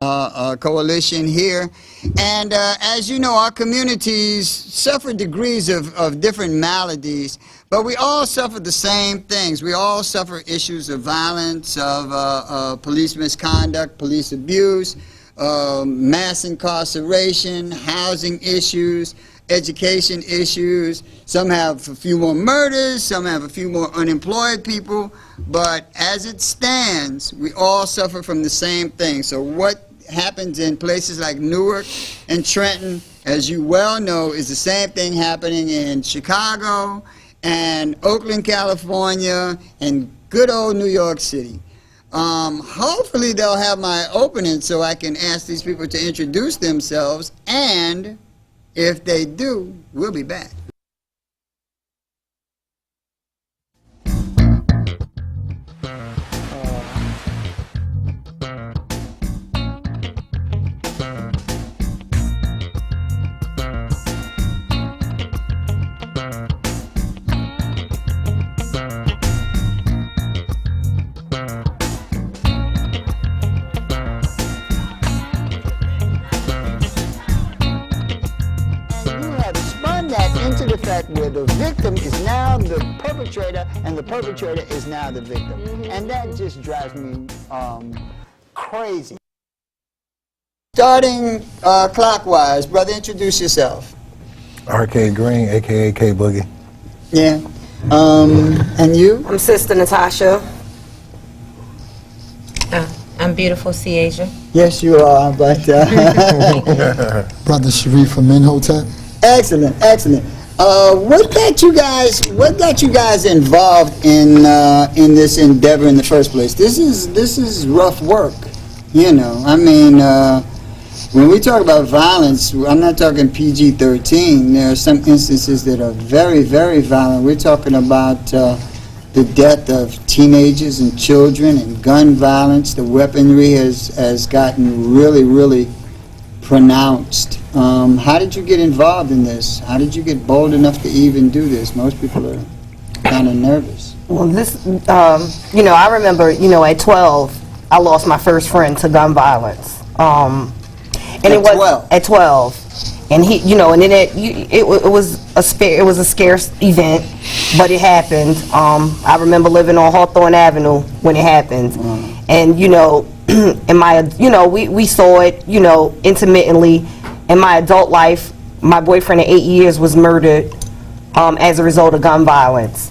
coalition here, and as you know, our communities suffer degrees of different maladies, but we all suffer the same things. We all suffer issues of violence, of police misconduct, police abuse, mass incarceration, housing issues, education issues. Some have a few more murders, some have a few more unemployed people, but as it stands, we all suffer from the same thing. So what happens in places like Newark and Trenton, as you well know, is the same thing happening in Chicago and Oakland, California, and good old New York City. Hopefully they'll have my opening so I can ask these people to introduce themselves, and if they do, we'll be back. Into the fact where the victim is now the perpetrator and the perpetrator is now the victim. And that just drives me crazy. Starting clockwise, brother, introduce yourself. R.K. Green, a.k.a. K-Boogie. Yeah. And you? I'm Sister Natasha. I'm beautiful C. Asia. Yes, you are, but... Brother Sharif from Menhotep. Excellent, excellent. What got you guys involved in this endeavor in the first place? This is rough work, you know. I mean, when we talk about violence, I'm not talking PG-13. There are some instances that are very, very violent. We're talking about the death of teenagers and children and gun violence. The weaponry has gotten really, really pronounced. How did you get involved in this? How did you get bold enough to even do this? Most people are kind of nervous. Well, this, you know, I remember, you know, at 12, I lost my first friend to gun violence. And it was 12? At 12, and he, you know, and then it was a scarce event, but it happened. I remember living on Hawthorne Avenue when it happened, and you know. In my, you know, we saw it, you know, intermittently. In my adult life, my boyfriend of 8 years was murdered as a result of gun violence.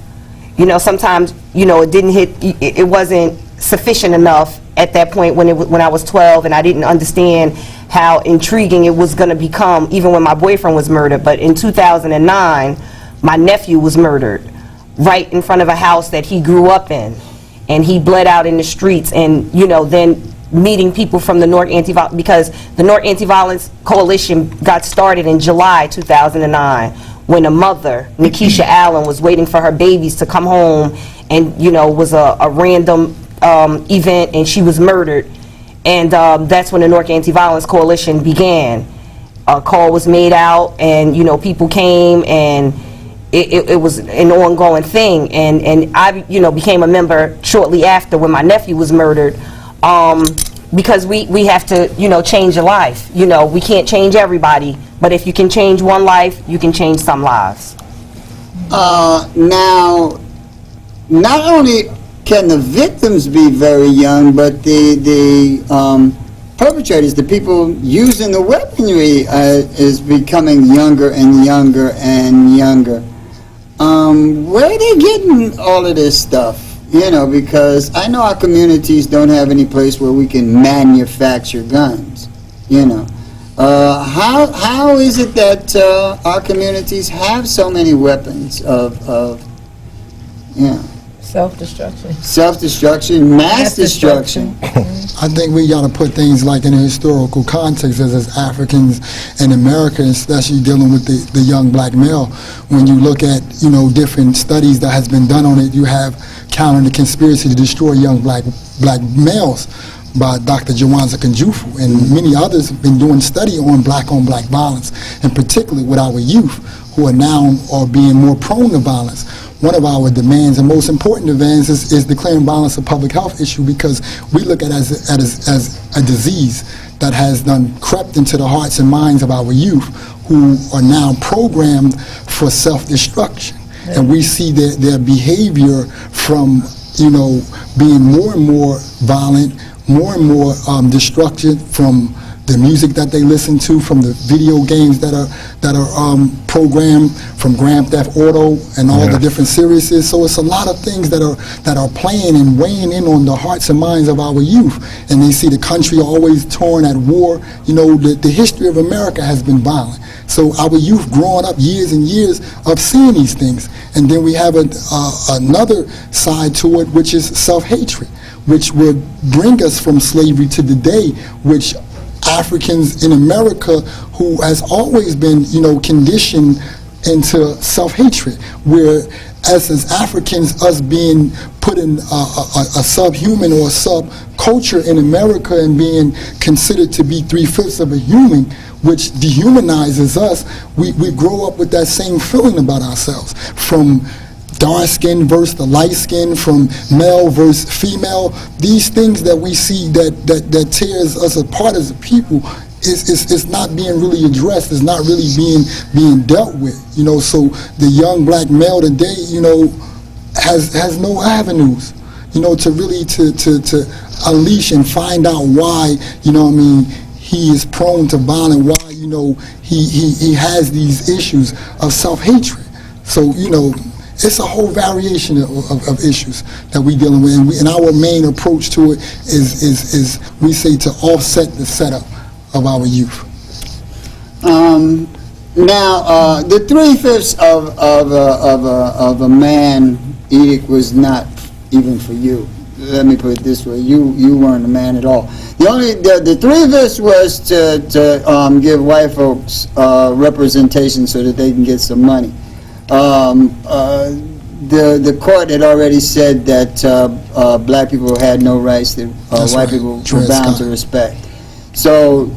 You know, sometimes, you know, it wasn't sufficient enough at that point when I was 12, and I didn't understand how intriguing it was going to become, even when my boyfriend was murdered. But in 2009, my nephew was murdered right in front of a house that he grew up in. And he bled out in the streets, and you know, then meeting people from the Newark Anti-Violence, because the Newark Anti-Violence Coalition got started in July 2009 when a mother, Nakisha Allen, was waiting for her babies to come home, and you know, was a random event, and she was murdered, and that's when the Newark Anti-Violence Coalition began. A call was made out, and you know, people came, and it was an ongoing thing, and I, you know, became a member shortly after when my nephew was murdered, because we have to, you know, change a life. You know, we can't change everybody, but if you can change one life, you can change some lives. Now, not only can the victims be very young, but the perpetrators, the people using the weaponry, is becoming younger and younger and younger. Where are they getting all of this stuff? You know, because I know our communities don't have any place where we can manufacture guns. You know, how is it that our communities have so many weapons of you know, self-destruction, mass destruction? I think we got to put things like in a historical context as Africans in America, especially dealing with the young black male. When you look at, you know, different studies that has been done on it, you have Countering the Conspiracy to Destroy Young Black Males by Dr. Jawanza Kanjufu, and many others have been doing study on black violence, and particularly with our youth who are now being more prone to violence. one of our demands, and most important demands, is declaring violence a public health issue, because we look at it as a disease that has done crept into the hearts and minds of our youth, who are now programmed for self-destruction. And we see their behavior from, being more and more violent, more and more destructive, from the music that they listen to, from the video games that are programmed, from Grand Theft Auto and all the different series. So it's a lot of things that are playing and weighing in on the hearts and minds of our youth. And they see the country always torn at war. The history of America has been violent. So our youth growing up years and years of seeing these things. And then we have another side to it, which is self-hatred, which would bring us from slavery to the day, which Africans in America, who has always been, conditioned into self-hatred, where as Africans, us being put in a subhuman or a subculture in America and being considered to be 3/5 of a human, which dehumanizes us, we grow up with that same feeling about ourselves, from dark skin versus the light skin, from male versus female. These things that we see that tears us apart as a people is not being really addressed, is not really being dealt with. So the young black male today, has no avenues, to really to unleash and find out why, he is prone to violence, why, he has these issues of self-hatred. So, it's a whole variation of issues that we're dealing with, and our main approach to it is we say to offset the setup of our youth. Now, the 3/5 of a man edict was not even for you. Let me put it this way: you weren't a man at all. The 3/5 was to give white folks representation so that they can get some money. The court had already said that black people had no rights that white people were bound to respect. So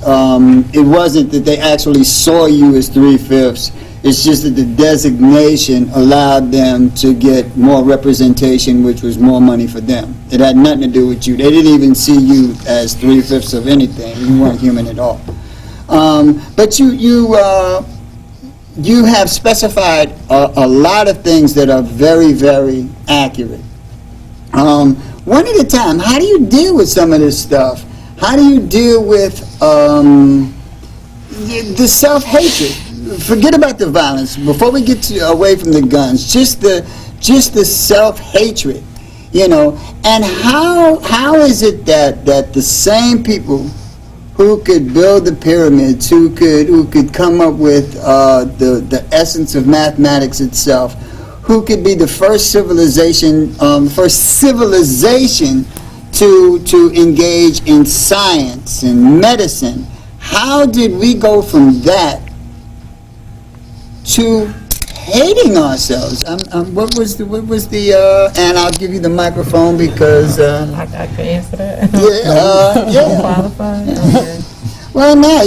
it wasn't that they actually saw you as 3/5. It's just that the designation allowed them to get more representation, which was more money for them. It had nothing to do with you. They didn't even see you as 3/5 of anything. You weren't human at all. But you have specified a lot of things that are very, very accurate. One at a time, how do you deal with some of this stuff? How do you deal with the self-hatred? Forget about the violence. Before we get away from the guns, just the self-hatred, And how is it that the same people who could build the pyramids, who could come up with the essence of mathematics itself, who could be the first civilization to engage in science and medicine? How did we go from that to hating ourselves? What was the and I'll give you the microphone because I can answer that. yeah. Qualified. Okay. Well, no,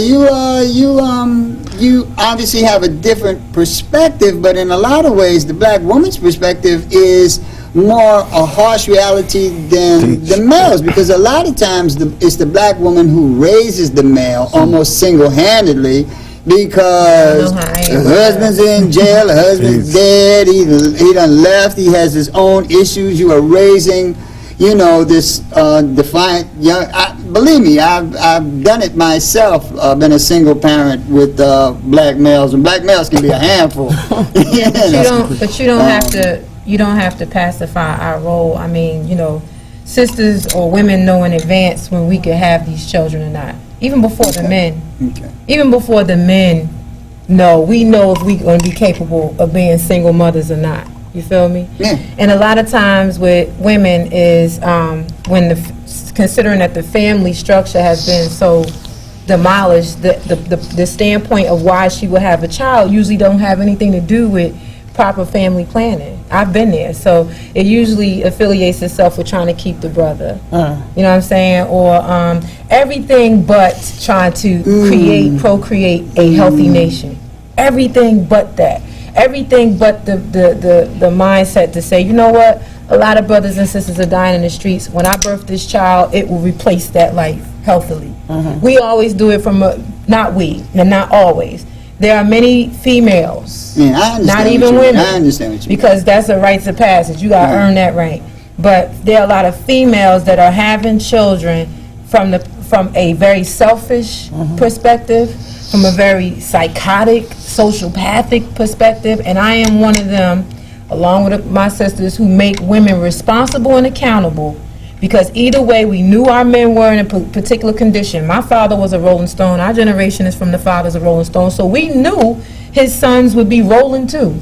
you obviously have a different perspective, but in a lot of ways, the black woman's perspective is more a harsh reality than the male's, because a lot of times it's the black woman who raises the male almost single-handedly, because her husband's in jail, her husband's dead, he done left, he has his own issues. You are raising, this defiant young. Believe me, I've done it myself. I've been a single parent with black males, and black males can be a handful. But you don't have to pacify our role. I mean, sisters or women know in advance when we could have these children or not. Even before the men. Okay. Even before the men know, we know if we're going to be capable of being single mothers or not. You feel me? Yeah. And a lot of times with women is when considering that the family structure has been so demolished, the standpoint of why she would have a child usually don't have anything to do with proper family planning. I've been there, so it usually affiliates itself with trying to keep the brother. You know what I'm saying? Or everything but trying to procreate a healthy nation. Everything but that. everything but the mindset to say, you know what, a lot of brothers and sisters are dying in the streets. When I birth this child, it will replace that life healthily. We always do it from not always. There are many females, Yeah, I understand not what even you mean. women, I understand what you mean. because that's a rites of passage. You got to earn that right. But there are a lot of females that are having children from a very selfish perspective, from a very psychotic, sociopathic perspective, and I am one of them, along with my sisters, who make women responsible and accountable, because either way, we knew our men were in a particular condition. My father was a Rolling Stone. Our generation is from the fathers of Rolling Stone, so we knew his sons would be rolling too,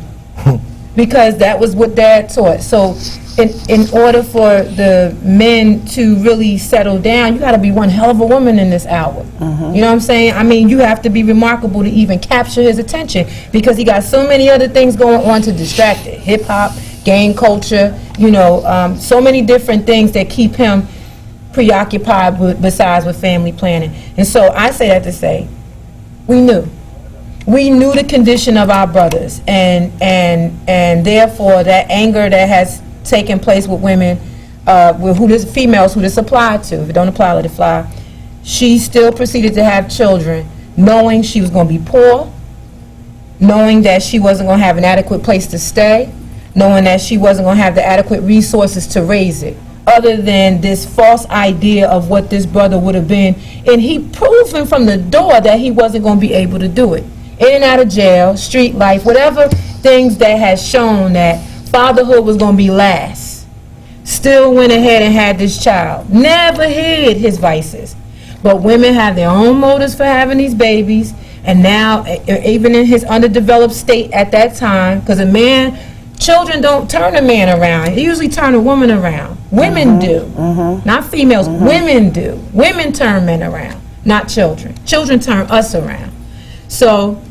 because that was what Dad taught. So in order for the men to really settle down, you got to be one hell of a woman in this hour. You know what I'm saying? I mean, you have to be remarkable to even capture his attention, because he got so many other things going on to distract it. Hip hop, gang culture, you know, so many different things that keep him preoccupied besides with family planning. And so I say that to say, we knew the condition of our brothers, and therefore that anger that has taken place with women, with females who this applied to. If it don't apply, let it fly. She still proceeded to have children, knowing she was going to be poor, knowing that she wasn't going to have an adequate place to stay, knowing that she wasn't going to have the adequate resources to raise it, other than this false idea of what this brother would have been. And he proven from the door that he wasn't going to be able to do it. In and out of jail, street life, whatever things that has shown that fatherhood was going to be last. Still went ahead and had this child. Never hid his vices. But women have their own motives for having these babies. And now, even in his underdeveloped state at that time, because children don't turn a man around. They usually turn a woman around. Women do. Not females. Women do. Women turn men around, not children. Children turn us around. So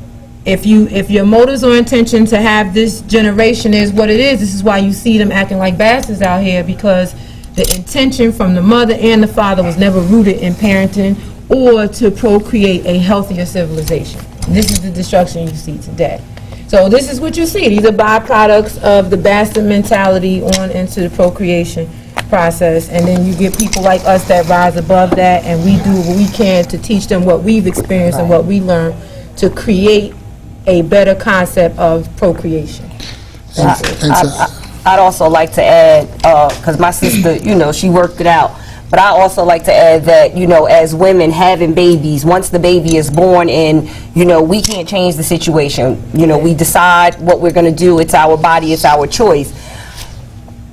if your motives or intention to have this generation is what it is, this is why you see them acting like bastards out here, because the intention from the mother and the father was never rooted in parenting or to procreate a healthier civilization. And this is the destruction you see today. So this is what you see. These are byproducts of the bastard mentality on into the procreation process, and then you get people like us that rise above that, and we do what we can to teach them what we've experienced and what we learned to create a better concept of procreation. I'd also like to add, because my sister, you know, she worked it out, but I also like to add that, you know, as women having babies, once the baby is born, and, you know, we can't change the situation. You know, we decide what we're going to do. It's our body, it's our choice.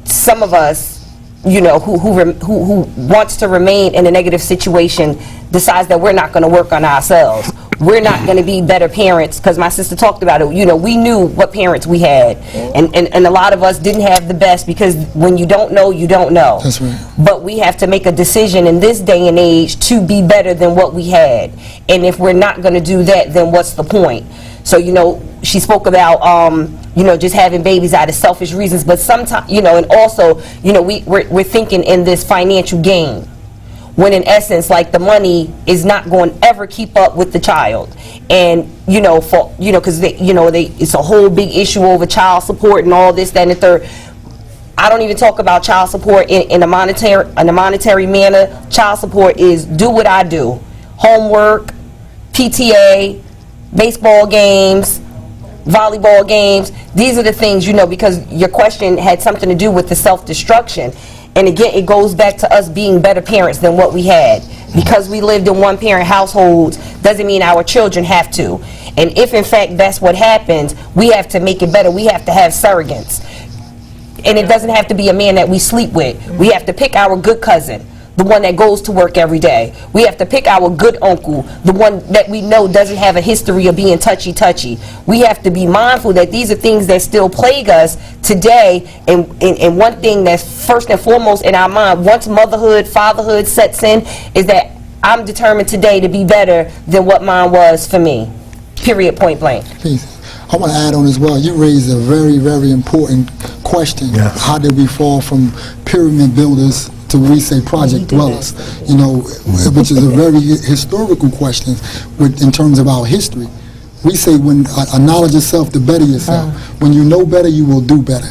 Some of us, you know, who wants to remain in a negative situation decides that we're not going to work on ourselves. We're not going to be better parents, because my sister talked about it. You know, we knew what parents we had, and a lot of us didn't have the best, because when you don't know, you don't know. That's right. But we have to make a decision in this day and age to be better than what we had. And if we're not going to do that, then what's the point? So, you know, she spoke about, you know, just having babies out of selfish reasons, but sometimes, you know, and also, you know, we're thinking in this financial gain, when in essence, like, the money is not going to ever keep up with the child. And, you know, for, you know, because it's a whole big issue over child support and all this, that, and the third. I don't even talk about child support in a monetary manner. Child support is do what I do. Homework, PTA, baseball games, volleyball games. These are the things, you know, because your question had something to do with the self-destruction. And again, it goes back to us being better parents than what we had. Because we lived in one-parent households doesn't mean our children have to. And if, in fact, that's what happens, we have to make it better. We have to have surrogates. And it doesn't have to be a man that we sleep with. We have to pick our good cousin, the one that goes to work every day. We have to pick our good uncle, the one that we know doesn't have a history of being touchy-touchy. We have to be mindful that these are things that still plague us today, and one thing that's first and foremost in our mind, once motherhood, fatherhood sets in, is that I'm determined today to be better than what mine was for me. Period, point blank. Please. I want to add on as well, you raised a very, very important question. Yes. How did we fall from pyramid builders to, we say, project dwellers? You know, which is a very historical question in terms of our history. We say when a knowledge of self, the better yourself. When you know better, you will do better.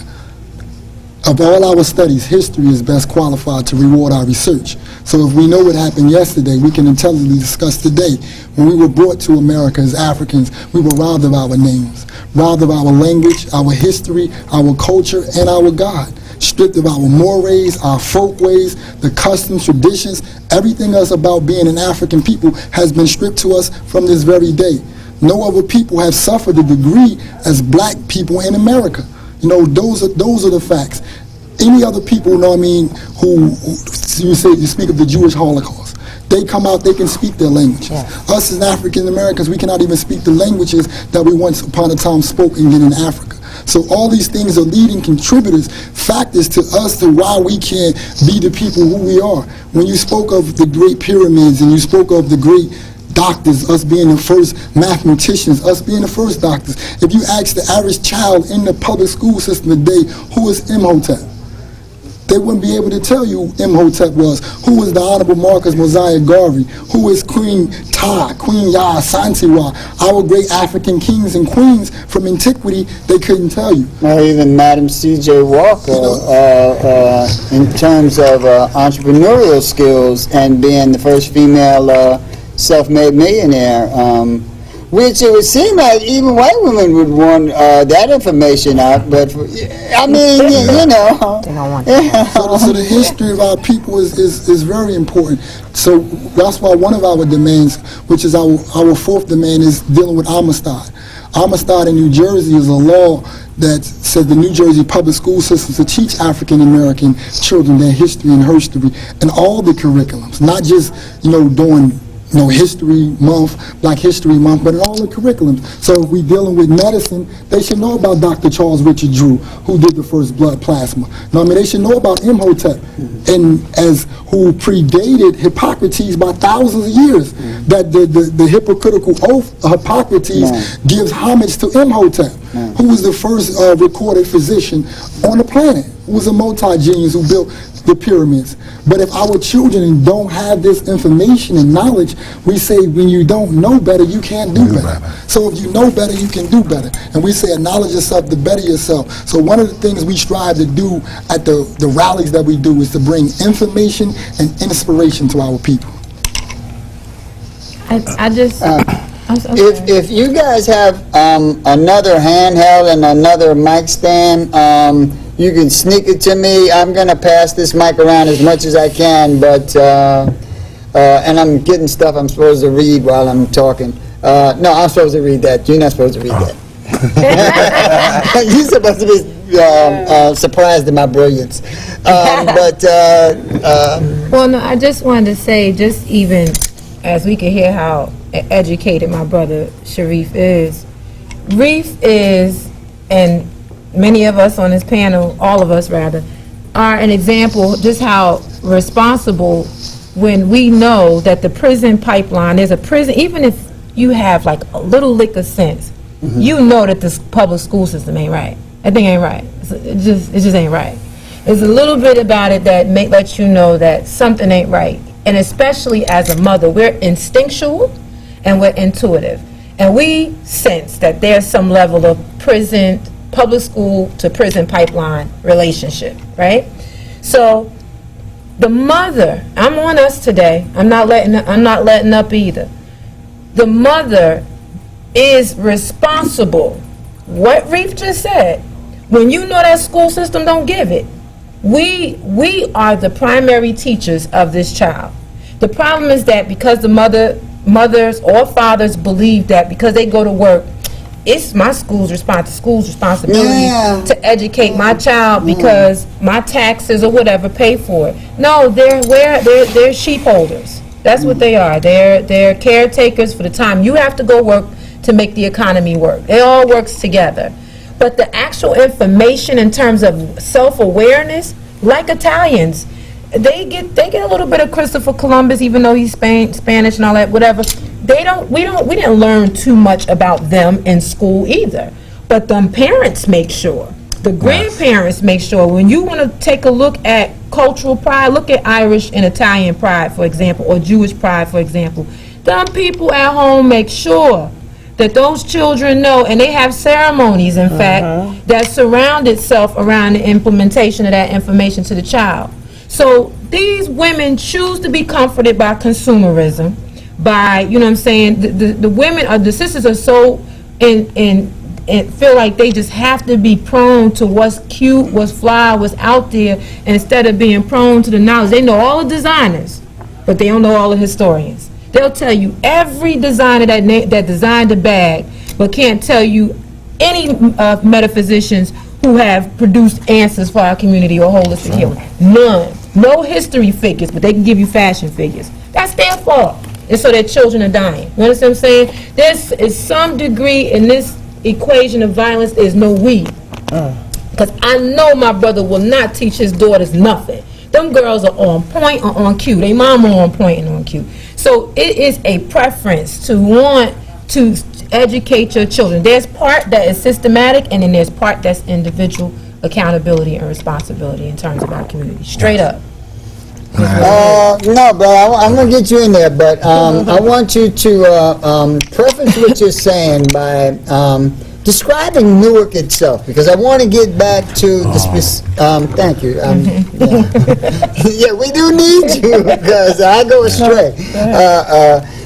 Of all our studies, history is best qualified to reward our research. So if we know what happened yesterday, we can intelligently discuss today. When we were brought to America as Africans, we were robbed of our names, robbed of our language, our history, our culture, and our God. Stripped of our mores, our folk ways, the customs, traditions, everything else about being an African people has been stripped to us from this very day. No other people have suffered a degree as black people in America. You know, those are the facts. Any other people, you know what I mean, who you speak of the Jewish Holocaust. They come out, they can speak their languages. Us as African Americans, we cannot even speak the languages that we once upon a time spoke in Africa. So all these things are leading contributors, factors to us to why we can't be the people who we are. When you spoke of the great pyramids and you spoke of the great doctors, us being the first mathematicians, us being the first doctors, if you ask the average child in the public school system today, who is Imhotep? They wouldn't be able to tell you who Imhotep was. Who is the Honorable Marcus Mosiah Garvey? Who is Queen Ta, Queen Ya, Santiwa? Our great African kings and queens from antiquity, they couldn't tell you. Or even Madam C.J. Walker, in terms of entrepreneurial skills and being the first female self-made millionaire, which it would seem like even white women would want that information out, but I mean, you know. They don't want that. So the history of our people is very important. So that's why one of our demands, which is our fourth demand, is dealing with Amistad. Amistad in New Jersey is a law that says the New Jersey public school system to teach African American children their history and herstory and all the curriculums, not just, you know, doing History Month, Black History Month, but in all the curriculums. So if we're dealing with medicine, they should know about Dr. Charles Richard Drew, who did the first blood plasma. Now, I mean, they should know about Imhotep, and who predated Hippocrates by thousands of years. That the Hippocratical oath of Hippocrates gives homage to Imhotep, who was the first recorded physician on the planet, who was a multi-genius who built the pyramids. But if our children don't have this information and knowledge, we say when you don't know better, you can't do better. So if you know better, you can do better. And we say acknowledge yourself, the better yourself. So one of the things we strive to do at the rallies that we do is to bring information and inspiration to our people. If you guys have another handheld and another mic stand, you can sneak it to me. I'm going to pass this mic around as much as I can, but and I'm getting stuff I'm supposed to read while I'm talking. No, I'm supposed to read that. You're not supposed to read that. You're supposed to be surprised at my brilliance. Well, no, I just wanted to say, just even as we can hear how educated my brother Sharif is, Reef is, and many of us on this panel, all of us rather, are an example just how responsible when we know that the prison pipeline, there's a prison, even if you have like a little lick of sense, you know that this public school system ain't right. That thing ain't right. It just ain't right. There's a little bit about it that lets you know that something ain't right. And especially as a mother, we're instinctual and we're intuitive. And we sense that there's some level of public school to prison pipeline relationship, right? So the mother, I'm on us today. I'm not letting up either. The mother is responsible. What Reef just said, when you know that school system don't give it, we are the primary teachers of this child. The problem is that because the mothers or fathers believe that because they go to work, it's my school's responsibility to educate my child because my taxes or whatever pay for it. No, they're sheep holders. That's what they are. They're caretakers for the time you have to go work to make the economy work. It all works together. But the actual information in terms of self-awareness, like Italians, they get a little bit of Christopher Columbus, even though he's Spanish and all that, whatever. We didn't learn too much about them in school either. But them parents make sure, the grandparents make sure. When you want to take a look at cultural pride, look at Irish and Italian pride, for example, or Jewish pride, for example. Them people at home make sure that those children know, and they have ceremonies, in fact, that surround itself around the implementation of that information to the child. So these women choose to be comforted by consumerism, by, you know what I'm saying, the women, the sisters are so and feel like they just have to be prone to what's cute, what's fly, what's out there, instead of being prone to the knowledge. They know all the designers, but they don't know all the historians. They'll tell you every designer that designed a bag, but can't tell you any metaphysicians who have produced answers for our community or holistic healing. None. No history figures, but they can give you fashion figures. That's their fault. And so their children are dying. You understand what I'm saying? There is some degree in this equation of violence. There's no we. Because I know my brother will not teach his daughters nothing. Them girls are on point or on cue. They mama on point and on cue. So it is a preference to want to educate your children. There's part that is systematic, and then there's part that's individual accountability and responsibility in terms of our community. Straight up. No, bro, I'm going to get you in there, but I want you to preface what you're saying by describing Newark itself, because I want to get back to the thank you. Yeah, we do need you, because I go astray.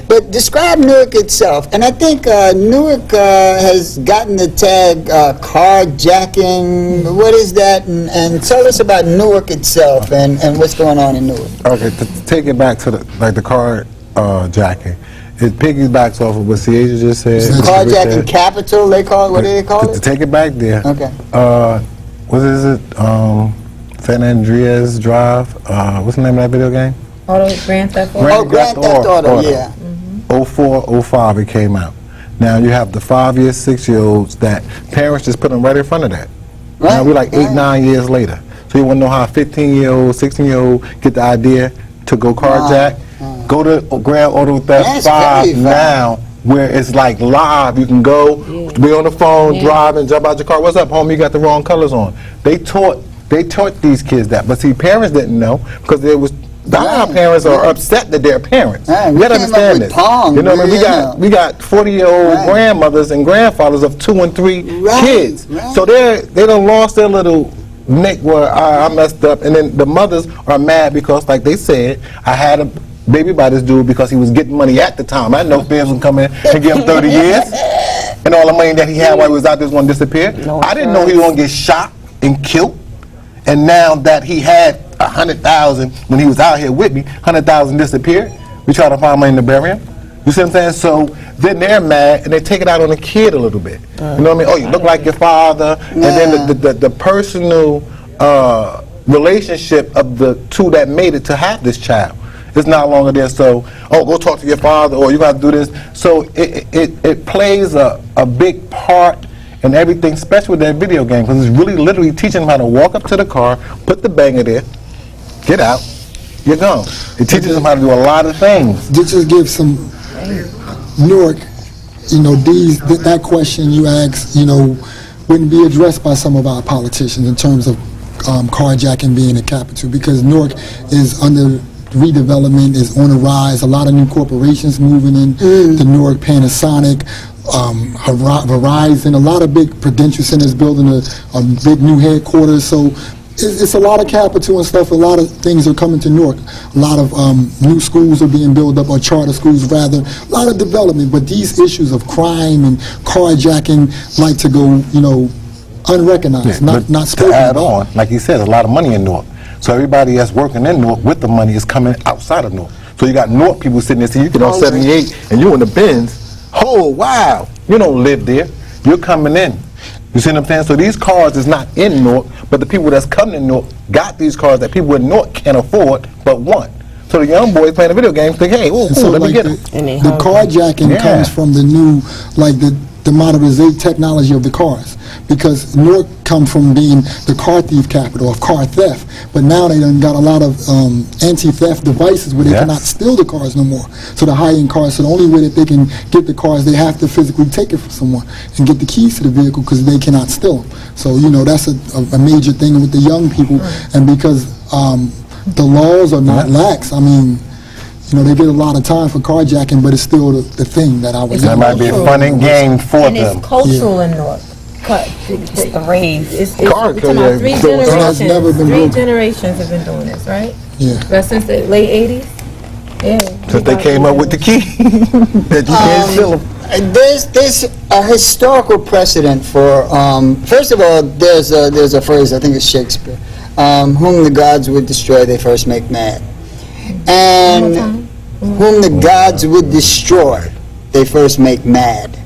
But describe Newark itself, and I think Newark has gotten the tag carjacking. What is that? And tell us about Newark itself and what's going on in Newark. Okay, to take it back to the car jacking, it piggybacks off of what Ciaja just said. Carjacking capital, they call it. What do they call it? To take it back there. Okay. What is it? San Andreas Drive. What's the name of that video game? Grand Theft Auto. Oh, Grand Theft Auto, yeah. 04, 05 it came out. Now you have the 5-year, 6-year-olds that parents just put them right in front of that. Right. Now we're like 8, 9 years later. So you want to know how a 15-year-old, 16-year-old get the idea to go carjack? Go to Grand Auto Theft 5 now, where it's like live. You can go, be on the phone, drive, and jump out your car. What's up, homie? You got the wrong colors on. They taught these kids that, but see, parents didn't know because there was. Our parents are upset that they're parents. Right, you gotta understand this. Pong, you know what I mean? We got 40-year-old grandmothers and grandfathers of 2 and 3 kids. Right. So they done lost their little nick where I messed up, and then the mothers are mad because, like they said, I had a baby by this dude because he was getting money at the time. I know feds would come in and give him 30 years, and all the money that he had while he was out there was going to disappear. I didn't know he was going to get shot and killed, and now that he had 100,000 when he was out here with me, 100,000 disappeared. We try to find money to bury him. You see what I'm saying? So then they're mad and they take it out on the kid a little bit. You know what I mean? Oh, you look like your father, and then the personal relationship of the two that made it to have this child is not longer there. So, oh, go talk to your father, or you got to do this. So it plays a big part and everything, especially with that video game, because it's really literally teaching them how to walk up to the car, put the banger there, get out, you're gone. It teaches them how to do a lot of things. Just give some Newark, that question you asked, wouldn't be addressed by some of our politicians in terms of carjacking being a capital, because Newark is under redevelopment, is on the rise. A lot of new corporations moving in to Newark, Panasonic, Verizon, a lot of big Prudential centers building a big new headquarters. So it's a lot of capital and stuff. A lot of things are coming to Newark. A lot of new schools are being built up, or charter schools rather. A lot of development, but these issues of crime and carjacking like to go, unrecognized, not spoken to add about. on, like you said, there's a lot of money in Newark. So everybody that's working in Newark with the money is coming outside of Newark. So you got Newark people sitting there, see, you get on 78 and you in the Benz. Oh, wow. You don't live there. You're coming in. You see what I'm saying? So these cars is not in Newark, but the people that's coming in Newark got these cars that people in Newark can't afford but want. So the young boys playing the video games think, hey, ooh, so let me get the, them. The carjacking comes from the new, the modernization technology of the cars. Because Newark come from being the car thief capital of car theft, but now they done got a lot of anti-theft devices where they cannot steal the cars no more. So the high-end cars, so the only way that they can get the cars, they have to physically take it from someone and get the keys to the vehicle because they cannot steal them. So, that's a major thing with the young people, and because the laws are not lax, I mean, You know, they get a lot of time for carjacking, but it's still the thing that I was. That might be a fun and game for And them. it's cultural in Newark. It's the rave. We're talking about three And that's never been broken. generations have been doing this, right? Yeah. But since the late 80s? Yeah. Since they came up with the key that you can't steal them. There's a historical precedent for, first of all, there's a phrase, I think it's Shakespeare, whom the gods would destroy, they first make mad. And whom the gods would destroy, they first make mad.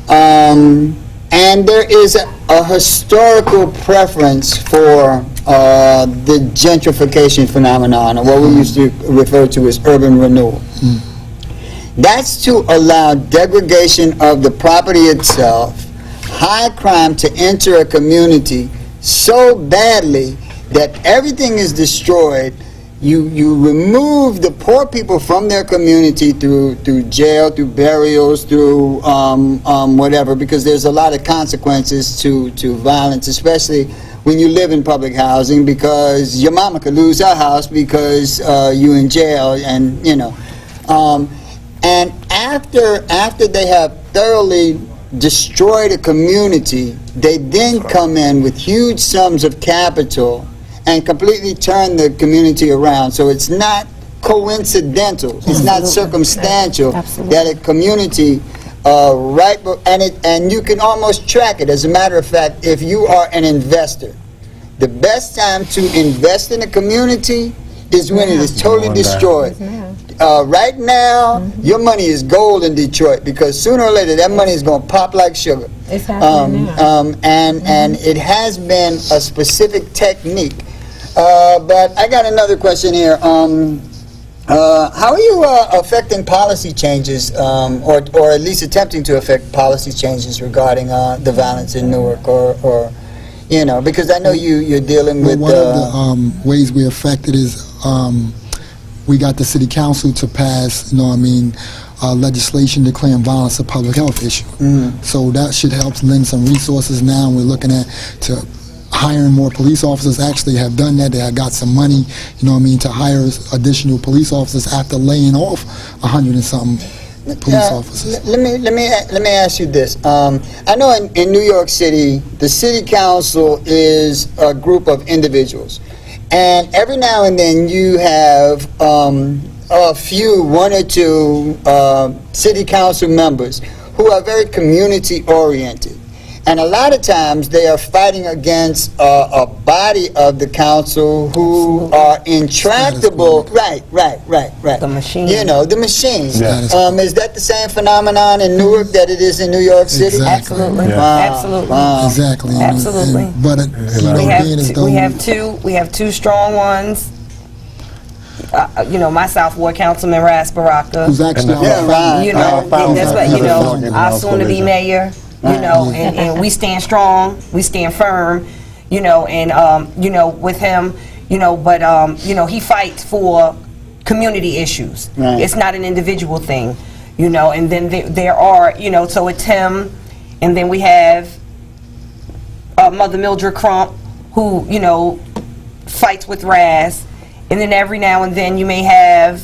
And there is a historical preference for the gentrification phenomenon, or what we used to refer to as urban renewal. That's to allow degradation of the property itself, high crime to enter a community so badly that everything is destroyed. You remove the poor people from their community through jail, through burials, through whatever, because there's a lot of consequences to violence, especially when you live in public housing, because your mama could lose her house because you in jail, and you know. And after they have thoroughly destroyed a community, they then come in with huge sums of capital and completely turn the community around. So it's not coincidental, it's not circumstantial that a community and you can almost track it. As a matter of fact, if you are an investor, the best time to invest in a community is when it is totally destroyed. Right now, your money is gold in Detroit, because sooner or later that money is going to pop like sugar. It's happening now. And it has been a specific technique. But I got another question here. How are you affecting policy changes, or at least attempting to affect policy changes regarding the violence in Newark, or you know, because I know you're dealing with. One of the ways we affected is we got the city council to pass, you know what I mean, legislation declaring violence a public health issue. So that should help lend some resources now. We're looking at hiring more police officers. Actually have done that. They have got some money, you know what I mean, to hire additional police officers after laying off 100 and something police officers. Let me ask you this. I know in New York City, the city council is a group of individuals, and every now and then you have one or two city council members who are very community oriented. And a lot of times they are fighting against a body of the council who are intractable. Right. The machine. You know, the machine. Yeah. Is that the same phenomenon in Newark that it is in New York City? Exactly. Absolutely. Yeah. Absolutely. Exactly. Absolutely. But you know, being as though We have two strong ones. You know, my South Ward Councilman Ras Baraka. who's actually our Yeah, right. You know, that's what, you know, our soon-to-be mayor, you know, and we stand strong, we stand firm, you know, and, you know, with him, you know, but, you know, he fights for community issues. Right. It's not an individual thing, you know, and then there are, you know, so it's him, and then we have Mother Mildred Crump, who, you know, fights with Raz, and then every now and then you may have,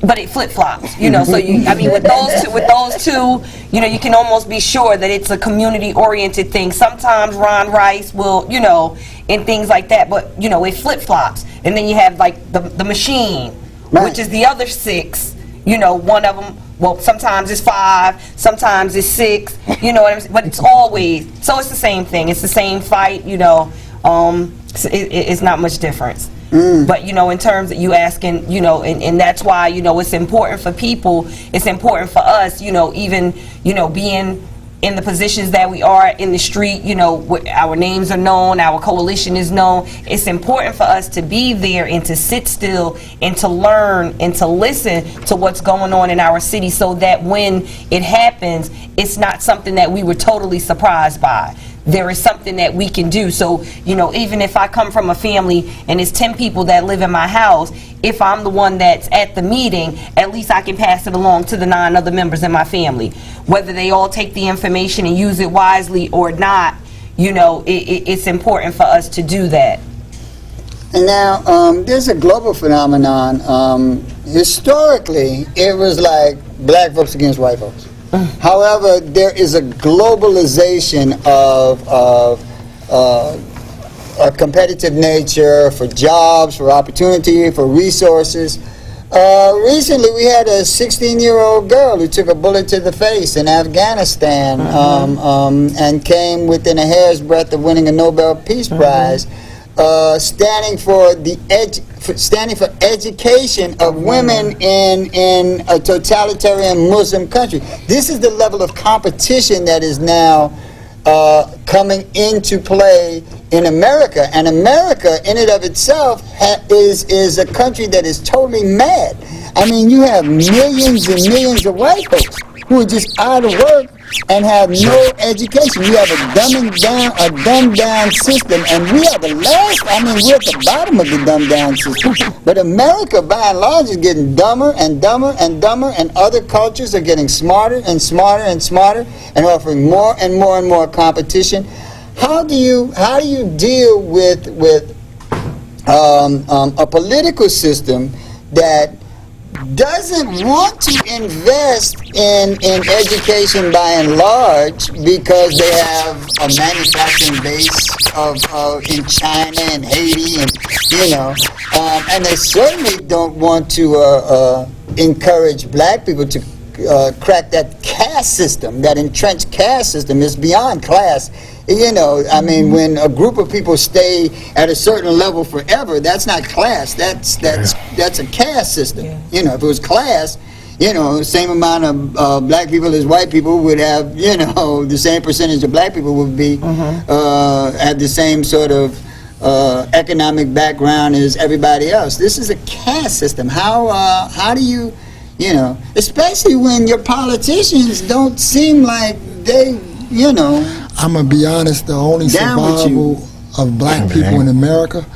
but it flip-flops, you know, so you, I mean, with those two, you know, you can almost be sure that it's a community-oriented thing. Sometimes Ron Rice will, you know, and things like that, but, you know, it flip-flops. And then you have, like, the machine, Right. which is the other six, you know, one of them, well, sometimes it's 5, sometimes it's 6, you know what I'm saying? But it's always, so it's the same thing. It's the same fight, you know, it's not much difference. But, you know, in terms of you asking, you know, and that's why, you know, it's important for people, it's important for us, you know, even, you know, being in the positions that we are in the street, you know, our names are known, our coalition is known. It's important for us to be there and to sit still and to learn and to listen to what's going on in our city, so that when it happens, it's not something that we were totally surprised by. There is something that we can do. So, you know, even if I come from a family and it's 10 people that live in my house, if I'm the one that's at the meeting, at least I can pass it along to the 9 other members in my family. Whether they all take the information and use it wisely or not, you know, it's important for us to do that. And now, there's a global phenomenon. Historically, it was like black folks against white folks. However, there is a globalization of a competitive nature for jobs, for opportunity, for resources. Recently, we had a 16-year-old girl who took a bullet to the face in Afghanistan and came within a hair's breadth of winning a Nobel Peace Prize, standing for education of women in a totalitarian Muslim country. This is the level of competition that is now coming into play in America, and America in and of itself is a country that is totally mad. I mean, you have millions and millions of white folks who are just out of work and have no education. You have a dumbed down system, and we are the last. I mean, we're at the bottom of the dumbed down system. But America, by and large, is getting dumber and dumber and dumber, and other cultures are getting smarter and smarter and smarter, and offering more and more and more competition. How do you deal with a political system that doesn't want to invest in education by and large because they have a manufacturing base in China and Haiti, and and they certainly don't want to encourage black people to crack that caste system, that entrenched caste system. Is beyond class. I mean, when a group of people stay at a certain level forever, that's not class. That's a caste system. Yeah. If it was class, same amount of black people as white people would have, the same percentage of black people would be have the same sort of economic background as everybody else. This is a caste system. How do you, especially when your politicians don't seem like they, I'm going to be honest, the only survival of black people in America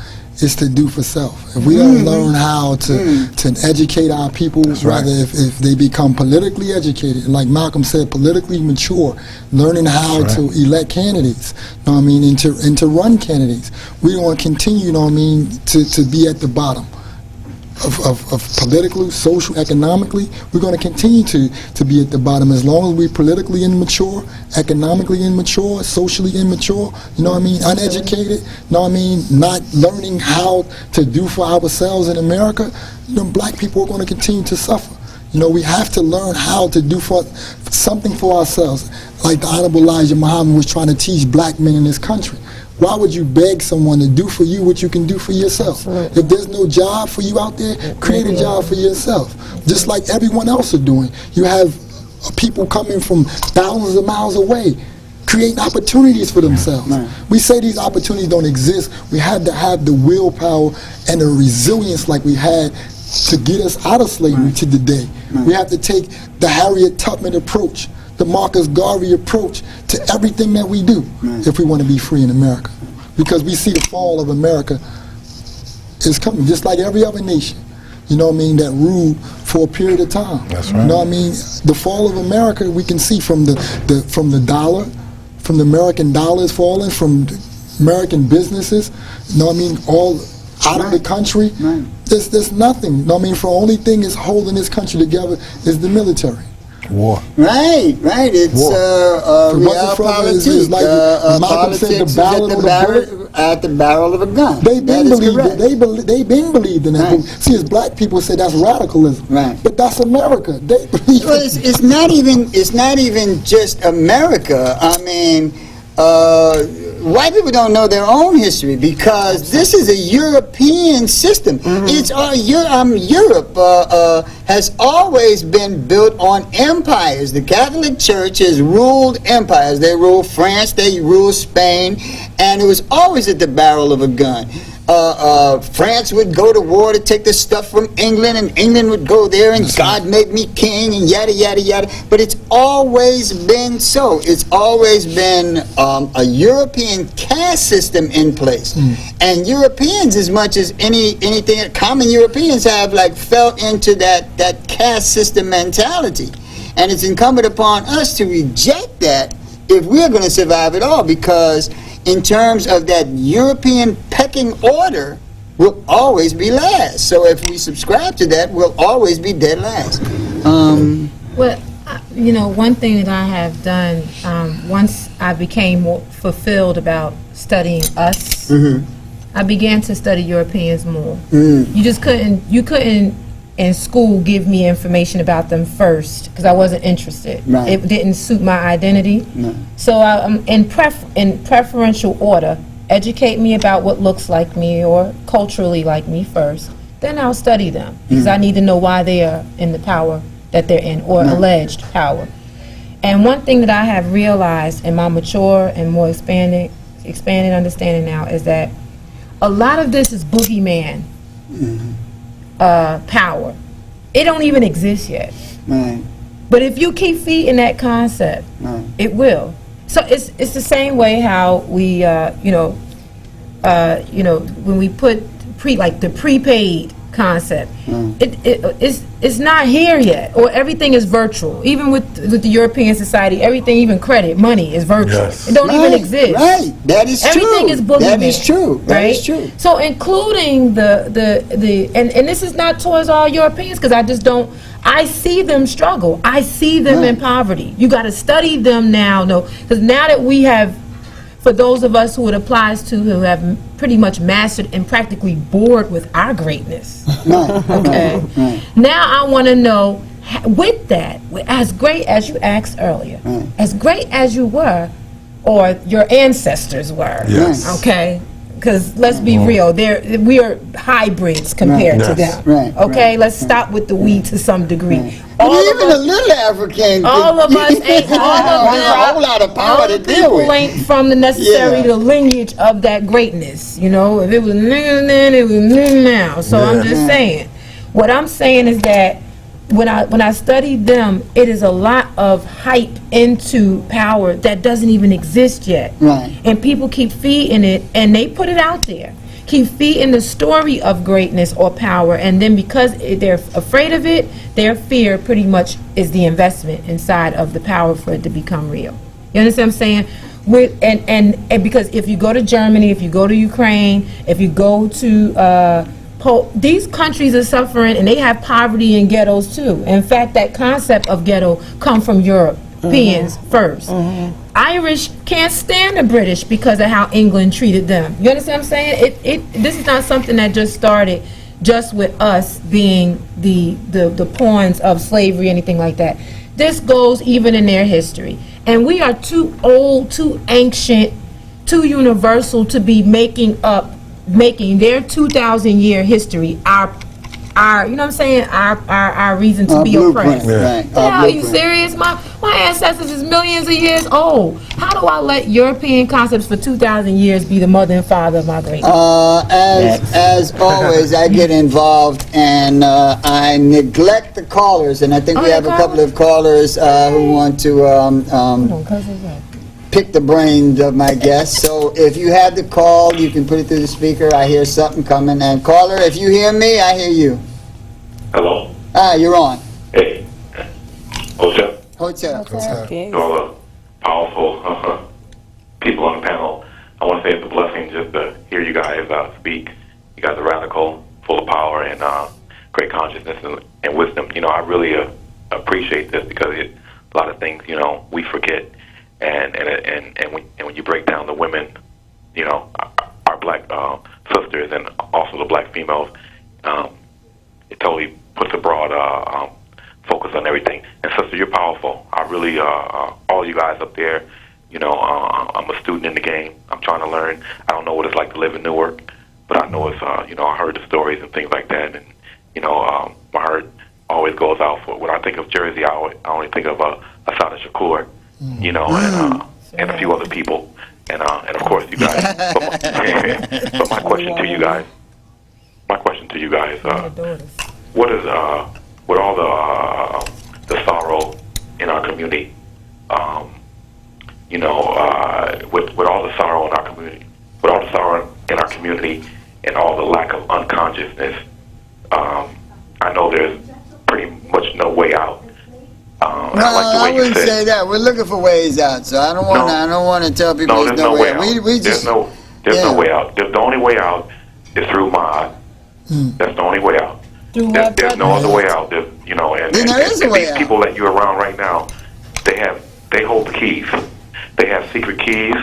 is to do for self. If we don't learn how to educate our people, rather if they become politically educated, like Malcolm said, politically mature, learning how to elect candidates, and to run candidates, we want to continue, to be at the bottom. Of politically, social, economically, we're going to continue to be at the bottom as long as we're politically immature, economically immature, socially immature, uneducated, not learning how to do for ourselves in America, black people are going to continue to suffer. We have to learn how to do something for ourselves, like the Honorable Elijah Muhammad was trying to teach black men in this country. Why would you beg someone to do for you what you can do for yourself? If there's no job for you out there, create a job for yourself. Just like everyone else are doing. You have people coming from thousands of miles away, creating opportunities for themselves. We say these opportunities don't exist. We have to have the willpower and the resilience like we had to get us out of slavery to today. We have to take the Harriet Tubman approach, the Marcus Garvey approach to everything that we do if we want to be free in America. Because we see the fall of America is coming, just like every other nation, that ruled for a period of time. That's right. The fall of America we can see from the dollar, from the American dollar is falling, from American businesses, all out of the country. There's nothing. For only thing is holding this country together is the military. War. Right. It's real politics. It's like Malcolm said, the barrel at the barrel of a gun. They've been believed in that. Right. See, as black people say that's radicalism. Right. But that's America. They believe. Well, it's not even just America. White people don't know their own history because this is a European system. It's Europe has always been built on empires. The Catholic Church has ruled empires. They ruled France, they ruled Spain, and it was always at the barrel of a gun. France would go to war to take the stuff from England, and England would go there, and God made me king, and yada, yada, yada. But it's always been so. It's always been a European caste system in place. And Europeans, as much as anything, common Europeans have fell into that caste system mentality. And it's incumbent upon us to reject that if we're going to survive at all, because in terms of that European pecking order, we'll always be last. So if we subscribe to that, we'll always be dead last. Well, you know, one thing that I have done, once I became more fulfilled about studying us, I began to study Europeans more. You couldn't in school give me information about them first because I wasn't interested. Right. It didn't suit my identity. No. So in preferential order, educate me about what looks like me or culturally like me first. Then I'll study them because I need to know why they are in the power that they're in, or alleged power. And one thing that I have realized in my mature and more expanded understanding now is that a lot of this is boogeyman power. It don't even exist yet. Right. But if you keep feeding that concept, it will. So it's the same way how we when we put the prepaid concept, it's not here yet, or everything is virtual. Even with the European society, everything, even credit, money is virtual. Yes. It don't even exist. Right, that is Everything true. is boogeyman. That is true. That right? is true. So including and this is not towards all Europeans, because I see them struggle. I see them in poverty. You got to study them now, because now that we have, for those of us who it applies to, who have pretty much mastered and practically bored with our greatness. Okay. Now I want to know, with that, as great as you asked earlier, as great as you were, or your ancestors were. Yes. Okay. Because let's be real, we are hybrids compared to them. Right, Okay, right, let's stop with the we to some degree. But even a little African. All of us ain't. All of There's a whole lot of power all to the deal people with. ain't from the necessary Yeah. the lineage of that greatness. You know, if it was nigga then, it was nigga now. So I'm just saying. What I'm saying is that when I study them, it is a lot of hype into power that doesn't even exist yet. Right. And people keep feeding it, and they put it out there. Keep feeding the story of greatness or power, and then because they're afraid of it, their fear pretty much is the investment inside of the power for it to become real. You understand what I'm saying? And because if you go to Germany, if you go to Ukraine, if you go to these countries are suffering, and they have poverty and ghettos too. In fact, that concept of ghetto come from Europeans first. Irish can't stand the British because of how England treated them. You understand what I'm saying? This is not something that just started just with us being the pawns of slavery, anything like that. This goes even in their history. And we are too old, too ancient, too universal to be making their 2,000-year history our you know what I'm saying, our reason to Our be blueprint, oppressed. right. Yeah, Our are you blueprint. serious? My ancestors is millions of years old. How do I let European concepts for 2,000 years be the mother and father of my greatness? As always, I get involved and I neglect the callers, and I think we Oh, have a yeah, couple of callers who want to pick the brains of my guests. So if you have the call, you can put it through the speaker. I hear something coming. And caller, if you hear me, I hear you. Hello. You're on. Hey. Hotel. Hotel. All the powerful people on the panel. I want to say it's a blessing just to hear you guys speak. You guys are radical, full of power, and great consciousness and wisdom. You know, I really appreciate this because a lot of things, you know, we forget. And when you break down the women, you know, our black sisters and also the black females, it totally puts a broad focus on everything. And sister, you're powerful. I really, all you guys up there, you know, I'm a student in the game. I'm trying to learn. I don't know what it's like to live in Newark, but I know it's, you know, I heard the stories and things like that. And, you know, my heart always goes out for, when I think of Jersey, I only think of Assata Shakur, you know, and a few other people. And of course, you guys. But my question to you guys, what is, with all the sorrow in our community, you know, with all the sorrow in our community, and all the lack of unconsciousness, I know there's pretty much no way out. No, I wouldn't say that. We're looking for ways out, so I don't want to. I don't want to tell people there's no way out. We just There's no way out. The only way out is through mod. That's the only way out. There's no other way out. You know, and Then there is a way these out. people that you're around right now, they hold the keys. They have secret keys.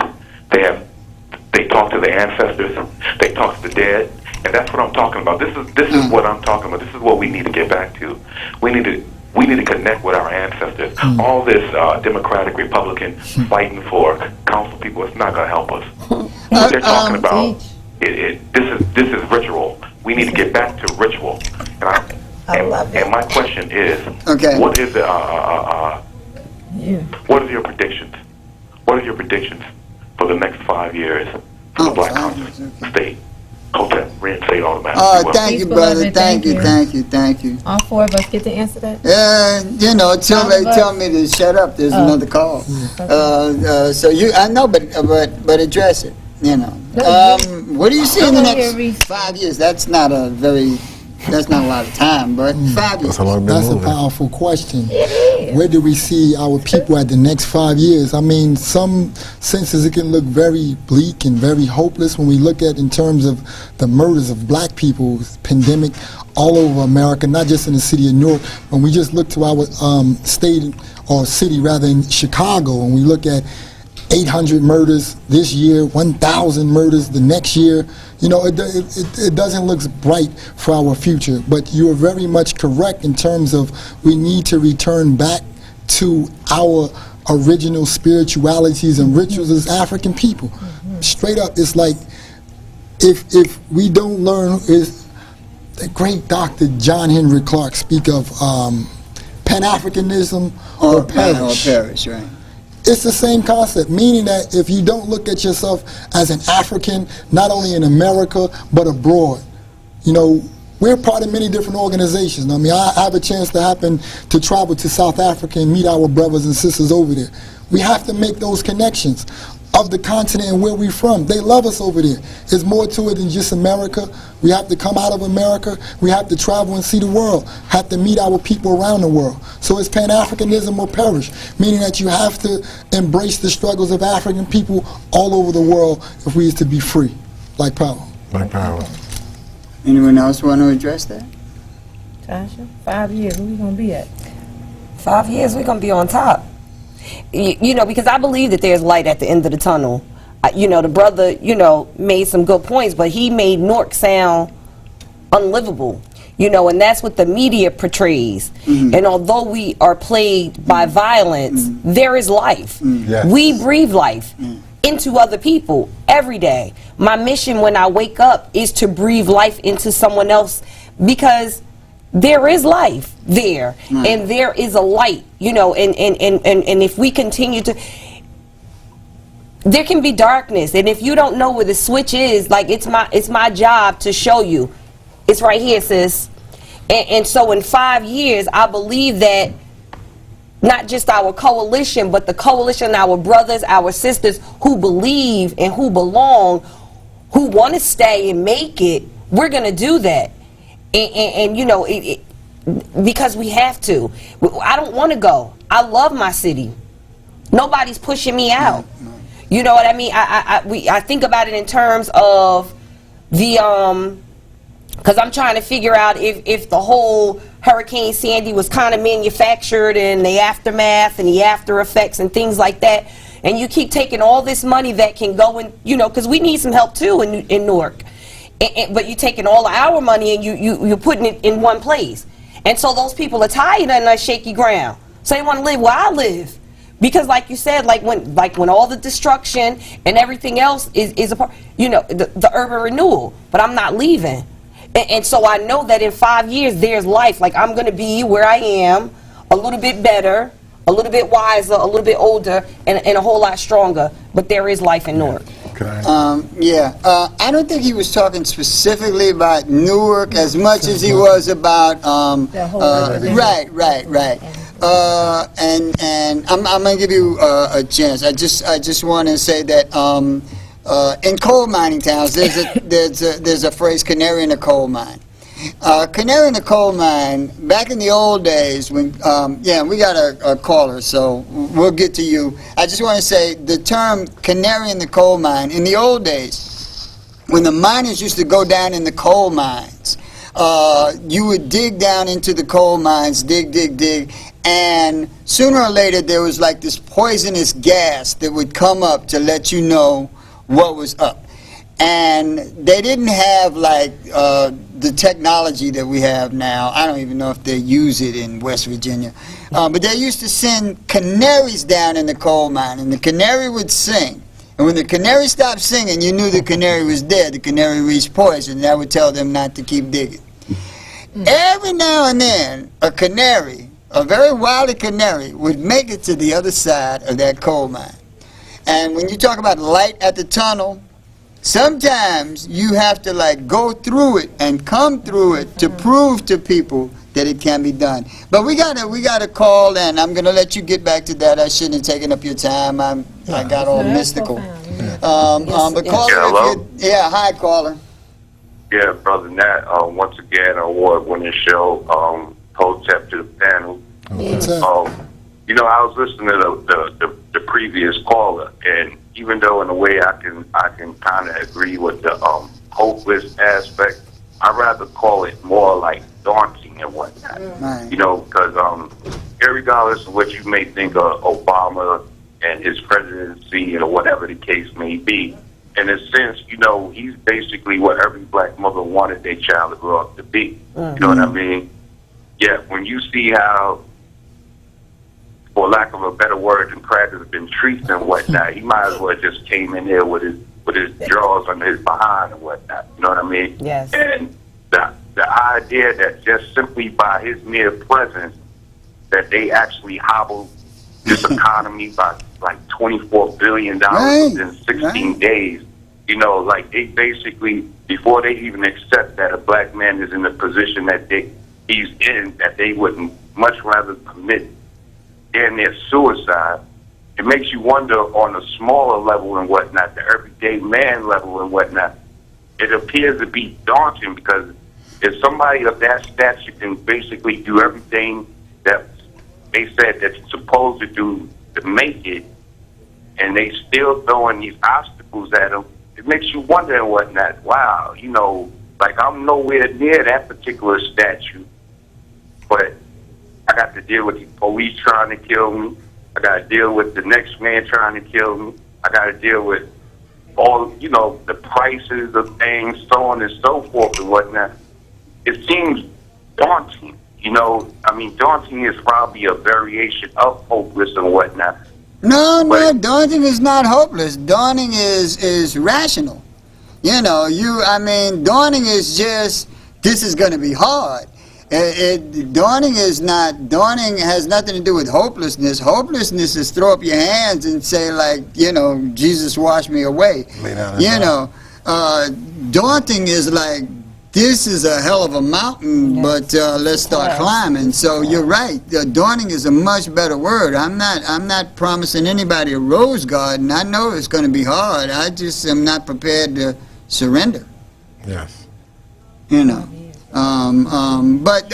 They talk to the ancestors. They talk to the dead, and that's what I'm talking about. This is what I'm talking about. This is what we need to get back to. We need to connect with our ancestors. All this Democratic, Republican fighting for council people, it's not going to help us. What they're talking about, this is ritual. We need to get back to ritual. And my question is, Okay. what is what are your predictions? What are your predictions for the next 5 years for the Black 5 Conscious years, okay. State? Hotel, reinstate automatically. Oh, thank you, Peace, brother. beloved. Thank you, Thank you. thank you. All four of us get to answer that? You know, somebody but- tell me to shut up. There's another call. So I know, but address it. You know. What do you see in the I'm gonna hear next Reese. 5 years? That's not a lot of time, but 5 years. That's how long That's been a moving. powerful question. Where do we see our people at the next 5 years? I mean, some senses it can look very bleak and very hopeless when we look at in terms of the murders of black people, pandemic all over America, not just in the city of Newark. When we just look to our state or city rather in Chicago, and we look at 800 murders this year, 1,000 murders the next year. You know, it doesn't look bright for our future. But you are very much correct in terms of we need to return back to our original spiritualities and rituals as African people. Straight up, it's like if we don't learn, is the great Dr. John Henry Clark speak of Pan-Africanism or perish. Or perish, right. It's the same concept, meaning that if you don't look at yourself as an African, not only in America, but abroad, you know, we're part of many different organizations. I mean, I have a chance to happen to travel to South Africa and meet our brothers and sisters over there. We have to make those connections of the continent and where we're from. They love us over there. There's more to it than just America. We have to come out of America. We have to travel and see the world, have to meet our people around the world. So it's Pan-Africanism or perish, meaning that you have to embrace the struggles of African people all over the world if we is to be free, like power. Black power. Anyone else want to address that? Tasha, 5 years, where we gonna be at? 5 years, we're going to be on top. You know, because I believe that there's light at the end of the tunnel. You know, the brother, you know, made some good points, but he made Newark sound unlivable. You know, and that's what the media portrays. And although we are plagued by violence, there is life. Yes. We breathe life into other people every day. My mission when I wake up is to breathe life into someone else, because there is life there, and there is a light, you know, and if we continue to, there can be darkness, and if you don't know where the switch is, like it's my job to show you. It's right here, sis. And so in 5 years, I believe that not just our coalition, but the coalition, our brothers, our sisters who believe and who belong, who want to stay and make it, we're going to do that. And you know, because we have to. I don't want to go. I love my city. Nobody's pushing me out. You know what I mean? I think about it in terms of the because I'm trying to figure out if the whole Hurricane Sandy was kind of manufactured and the aftermath and the after effects and things like that. And you keep taking all this money that can go in, you know, because we need some help too in Newark. But you're taking all our money and you're putting it in one place. And so those people are tired on that shaky ground. So they want to live where I live. Because like you said, like when all the destruction and everything else is a part, you know, the urban renewal. But I'm not leaving. And so I know that in 5 years there's life. Like I'm going to be where I am, a little bit better, a little bit wiser, a little bit older, and a whole lot stronger. But there is life in Newark. I don't think he was talking specifically about Newark as much as he was about right. And I'm gonna give you a chance. I just want to say that in coal mining towns, there's a phrase, canary in a coal mine. Canary in the coal mine, back in the old days when, we got a caller, so we'll get to you. I just want to say the term canary in the coal mine, in the old days, when the miners used to go down in the coal mines, you would dig down into the coal mines, dig, and sooner or later there was like this poisonous gas that would come up to let you know what was up. And they didn't have like the technology that we have now. I don't even know if they use it in West Virginia. But they used to send canaries down in the coal mine, and the canary would sing. And when the canary stopped singing, you knew the canary was dead. The canary reached poison, and that would tell them not to keep digging. Every now and then, a canary, a very wily canary, would make it to the other side of that coal mine. And when you talk about light at the tunnel, sometimes you have to like go through it and come through it to prove to people that it can be done. But we gotta call, and I'm gonna let you get back to that. I shouldn't have taken up your time. I got all mystical. But caller, hello? Hi caller. Yeah, Brother Nat, once again, award-winning show, Hotep to the panel. You know, I was listening to the previous caller, and even though in a way I can kind of agree with the hopeless aspect, I'd rather call it more like daunting and whatnot. Right. You know, because regardless of what you may think of Obama and his presidency or whatever the case may be, in a sense, you know, he's basically what every black mother wanted their child to grow up to be. You know what I mean? Yeah, when you see how, for lack of a better word, and crackers have been treated and whatnot, he might as well just came in there with his drawers under his behind and whatnot. You know what I mean? Yes. And the idea that just simply by his mere presence, that they actually hobbled this economy by like $24 billion within 16 days. You know, like they basically, before they even accept that a black man is in the position that he's in, that they wouldn't much rather commit damn near suicide. It makes you wonder on a smaller level and whatnot, the everyday man level and whatnot. It appears to be daunting because if somebody of that stature can basically do everything that they said that you're supposed to do to make it, and they still throwing these obstacles at them, it makes you wonder and whatnot. Wow, you know, like I'm nowhere near that particular statue, but I got to deal with the police trying to kill me. I got to deal with the next man trying to kill me. I got to deal with all, you know, the prices of things, so on and so forth and whatnot. It seems daunting, you know. I mean, daunting is probably a variation of hopeless and whatnot. No, daunting is not hopeless. Daunting is rational. You know, daunting is just, this is going to be hard. Daunting has nothing to do with hopelessness. Hopelessness is throw up your hands and say, like, you know, Jesus washed me away. You know, daunting is like, this is a hell of a mountain, but let's start climbing. So you're right. Daunting is a much better word. I'm not promising anybody a rose garden. I know it's going to be hard. I just am not prepared to surrender. Yes. You know. But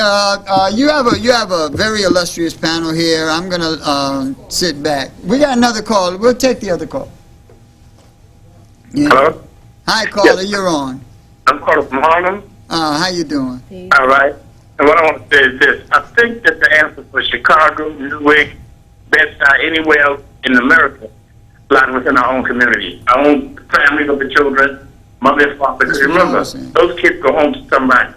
you have a very illustrious panel here. I'm gonna sit back. We got another call. We'll take the other call. Yeah. Hello? Hi, caller. Yes. You're on. I'm calling from Harlem. How you doing? All right. And what I want to say is this. I think that the answer for Chicago, Newark, Bed-Stuy, anywhere else in America lies within our own community, our own families of the children, mother and father. Because remember, those kids go home to somebody,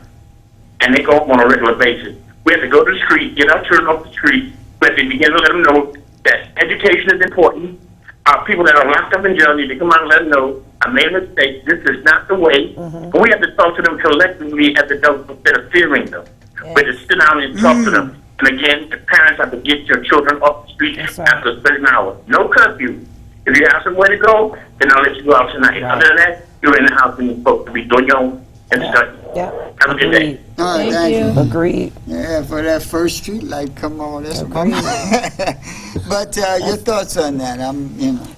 and they go home on a regular basis. We have to go to the street, get our children off the street. We have to begin to let them know that education is important. Our people that are locked up in jail need to come out and let them know, I made a mistake, this is not the way. But we have to talk to them collectively as adults instead of fearing them. We have to sit down and talk to them. And again, the parents have to get your children off the street after a certain hour. No curfew. If you have somewhere to go, then I'll let you go out tonight. Other than that, you're in the house and you're supposed to be doing your own and study. Have a good day. All right, thank you. Agreed. Yeah, for that first street light, come on, that's amazing. But your thoughts on that?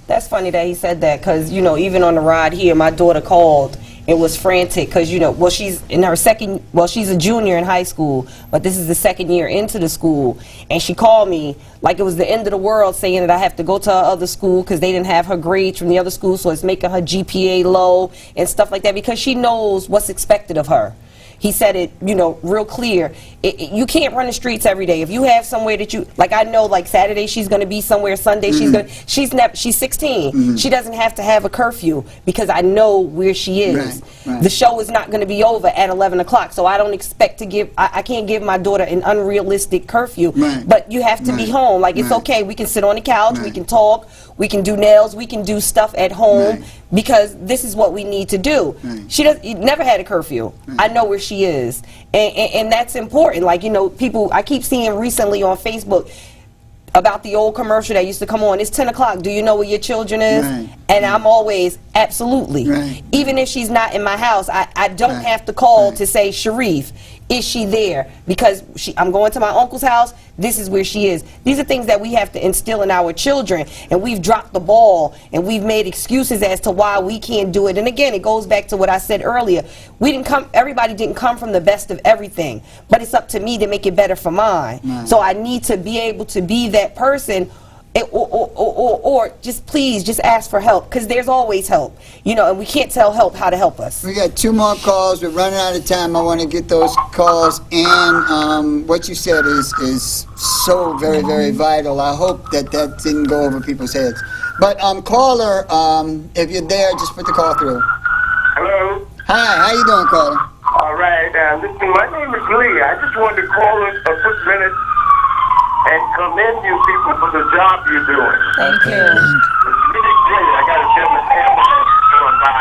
That's funny that he said that, because, you know, even on the ride here, my daughter called and was frantic because, you know, well, she's a junior in high school, but this is the second year into the school, and she called me like it was the end of the world, saying that I have to go to her other school because they didn't have her grades from the other school, so it's making her GPA low and stuff like that, because she knows what's expected of her. He said it, you know, real clear. You can't run the streets every day. If you have somewhere that you, like, I know, like, Saturday she's going to be somewhere, Sunday she's 16. She doesn't have to have a curfew because I know where she is. Right. The show is not going to be over at 11 o'clock, so I don't expect to give, I can't give my daughter an unrealistic curfew. Right. But you have to be home. Like, it's okay. We can sit on the couch. We can talk. We can do nails. We can do stuff at home because this is what we need to do. She never had a curfew. I know where she is, and that's important. Like, you know, people, I keep seeing recently on Facebook about the old commercial that used to come on. It's 10 o'clock. Do you know where your children is? And I'm always, absolutely. Even if she's not in my house, I don't have to call to say, Sharif, is she there? Because I'm going to my uncle's house. This is where she is. These are things that we have to instill in our children, and we've dropped the ball, and we've made excuses as to why we can't do it. And again, it goes back to what I said earlier. Everybody didn't come from the best of everything, but it's up to me to make it better for mine. So I need to be able to be that person, or just please just ask for help, because there's always help, you know, and we can't tell help how to help us. We got 2 more calls. We're running out of time. I want to get those calls in. What you said is so very, very vital. I hope that didn't go over people's heads. But caller, if you're there, just put the call through. Hello. Hi, how you doing, caller? All right. Listen, my name is Lee. I just wanted to call us a quick minute and commend you people for the job you're doing. Thank you. It's really great. I got to tell the ambulance going by.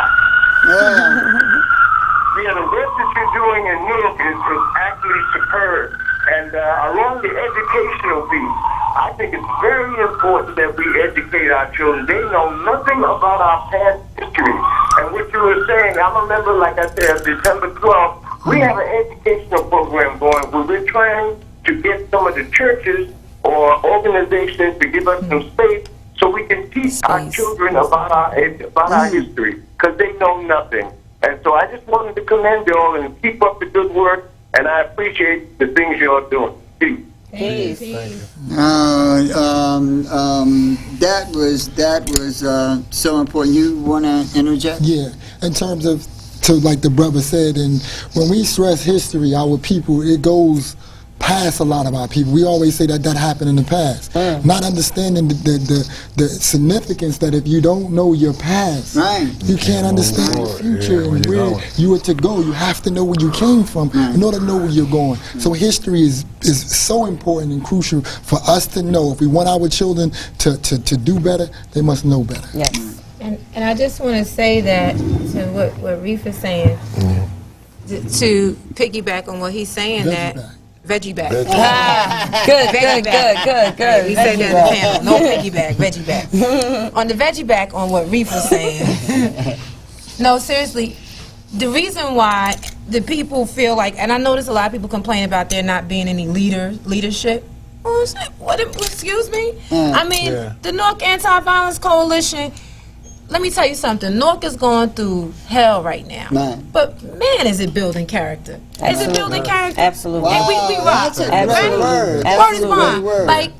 Yeah, the work that you're doing in Newark is actually superb. And along the educational piece, I think it's very important that we educate our children. They know nothing about our past history. And what you were saying, I remember, like I said, December 12th, we have an educational program going where we're trying to get some of the churches or organizations to give us some space so we can teach our children about our history, because they know nothing. And so I just wanted to commend you all and keep up the good work, and I appreciate the things you're doing. Peace. That was so important. You want to interject? Yeah, in terms of, to like the brother said, and when we stress history, our people, it goes past a lot of our people. We always say that happened in the past. Not understanding the significance that if you don't know your past, you can't understand the future and where you are to go. You have to know where you came from in order to know where you're going. So history is so important and crucial for us to know. If we want our children to do better, they must know better. Yes. And I just want to say that to what Reef is saying, to piggyback on what he's saying, that veggie bag. Good. We say that in the panel. No piggyback, veggie back. On the veggie back, on what Reef was saying. No, seriously, the reason why the people feel like, and I notice a lot of people complain about there not being any leadership. What? Excuse me? I mean, the Newark Anti-Violence Coalition. Let me tell you something. Newark is going through hell right now. But man, is it building character? Is it building character? Absolutely. And we rock. Absolutely. Word is bond. Like,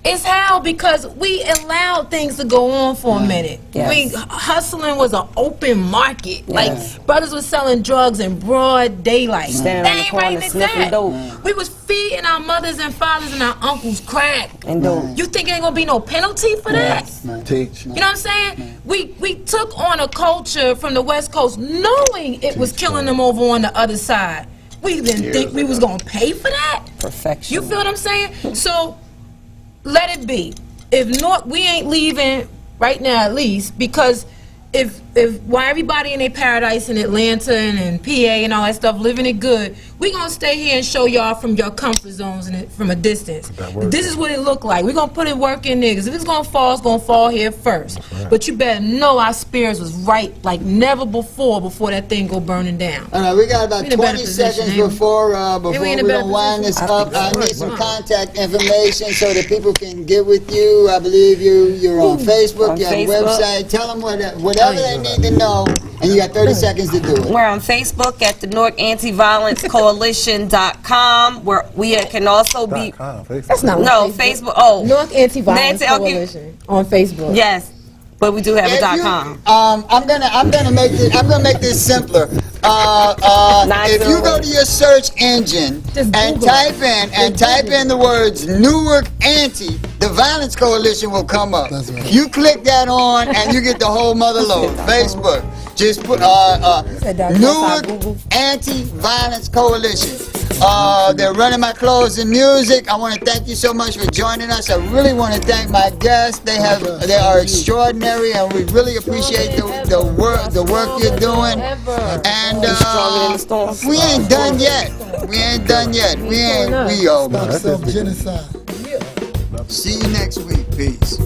it's hell because we allowed things to go on for a minute. I mean, hustling was an open market. Like, brothers were selling drugs in broad daylight. Standing on the corner sniffing dope. We was feeding our mothers and fathers and our uncles crack. And dope. You think ain't gonna be no penalty for that? Teach. You know what I'm saying? We took on a culture from the West Coast knowing it was killing them over on the other side. We didn't think we was gonna pay for that. Perfection. You feel what I'm saying? So let it be. If not, we ain't leaving right now, at least, because if while everybody in their paradise in Atlanta and PA and all that stuff living it good, we gonna stay here and show y'all from your comfort zones and from a distance. This is what it look like. We gonna put in work in niggas. If it's gonna fall here first. But you better know our spirits was right like never before that thing go burning down. All right, we got about 20 seconds before we don't wind this up. I need some contact information so that people can get with you. I believe you're on Facebook, you have a website. Tell them whatever they need to know And you got 30 seconds to do it. We're on Facebook at the Newark Anti-ViolenceCoalition.com, where we can also be. That's not No, what Facebook. Oh, Newark Anti-Violence Nancy, okay. Coalition on Facebook. yes, but we do have a If you- .com. I'm gonna make this simpler. If you go to your search engine Just and Google type in the words Newark Anti, the Violence Coalition will come up. That's right. You click that on and you get the whole mother load. Facebook. Just put said that's Newark Google. Anti-Violence Coalition. They're running my clothes and music. I want to thank you so much for joining us. I really want to thank my guests. They are extraordinary, and we really appreciate the work you're doing. And Stronger than the storm. we ain't done yet. We over. Stop self-genocide. See you next week. Peace.